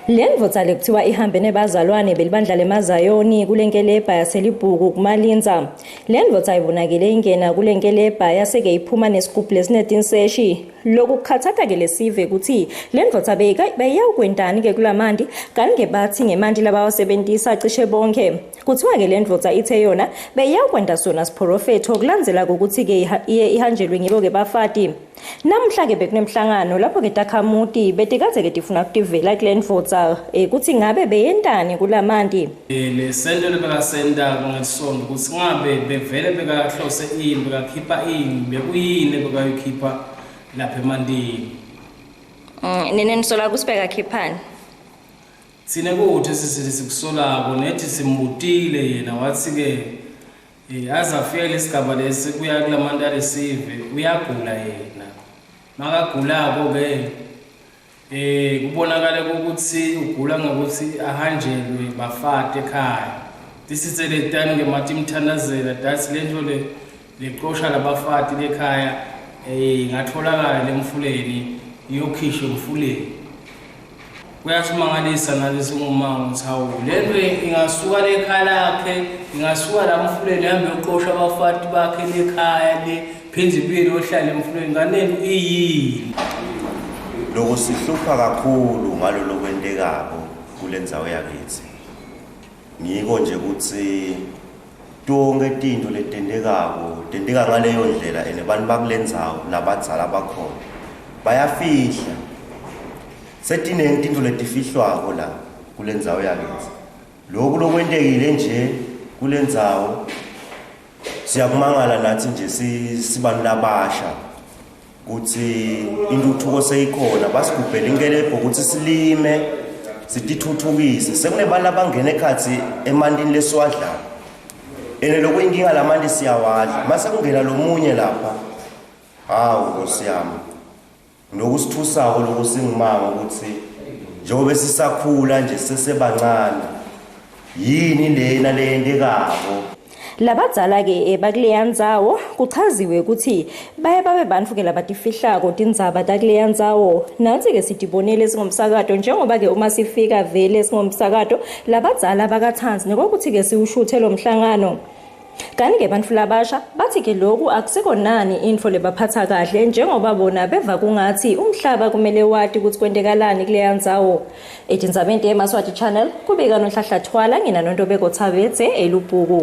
Le ndvodza lekuthiwa ihambe nebazalwane belibandla leMazayoni kule nkelebha yaselibhuku kumalinza. Le ndvodza ibonakele ingena kule nkelebha yaseke iphuma nesigubhu lesinedinseshi. Lokhu kukhathatha-ke lesive ukuthi le ndvodza beyiyawukwentani-ke kulamanti kanti-ke bathi ngemanti labawasebenzisa cishe bonke. Kuthiwa-ke le ndvodza ithe yona beyiyawukwenta sona siprofetho kulandzela kokuthi-ke iye ihanjelwe ngibo-ke bafati. Namhla-ke bekunemhlangano lapho-ke takhamuti betikadze-ke tifuna kutivela kule ndvodza kuthi ngabe beyentani kulamanti. Le sento lebekasenta ngesonto ukuthi ngabe bevele bekahlose ini bekakhipha ini bekuyini bekayikhipha lapha emantini. Nene nisola ukuthi bekakhiphani? Thina kuthi sikusolako nethi simbutile yena wathi-ke azafika lesigaba lesi kuya kulamanti alesive uyagula yena. Makagulako-ke kubonakala ukuthi ugula ngokuthi ahanjelwe bafate ekhaya. Tisitsele tani ngemathi imthandazela dathi lento leqosha labafati lekhaya ngatholakala lemfuleni iyokhishwa emfuleni. Kuyasimangalisa nalesi ngumango ukuthi hawu lento ingasuka lekhaya lakhe ingasuka la mfuleni ihambe yoqosha abafati bakhe lekhaya le phenze impilo yohlala emfuleni nganeni iyini. Lokho sihlupha kakhulu ngalo lokwentekako kule ndzawo yakithi. Ngiko nje ukuthi tonke tinto letentekako tenteka ngaleyo ndlela ene abantu bakule ndzawo labadzala bakhona bayafihla. Setinengi tinto letifihlwako la kule ndzawo yakithi. Lokhu lokwentekile nje kule ndzawo siyakumangala nathi nje sibantu labasha ukuthi intuthuko seyikhona basigubhela inkelebho ukuthi silime sitithuthukise. Sekunebantu abangena ekhathi emantini lesiwadlayo ene lokuyinkinga lamanti siyawadla mase kungena lomunye lapha hawu Nkosi yami nokusithusako lokusingimanga ukuthi njengoba sisakhula nje sesebancane yini lena leyentekako. Labadzala-ke bakuleya ndzawo kuchaziwe ukuthi baye babe bantfu-ke labatifihlako tindzaba takuleya ndzawo. Nansi-ke sitibonele singumsakato njengoba-ke uma sifika vele singumsakato labadzala bakathanzi nekokuthi-ke siwushuthe lo mhlangano. Kanti-ke bantfu labasha bathi-ke lokhu akusekho nani intfo lebaphatha kahle njengoba bona beva kungathi umhlaba kumele wati ukuthi kwentekalani kuleya ndzawo. Etindzabeni yeSiswati channel kubika noNhlanhla Thwala ngina noNtobeko Thabethe eLubhuku.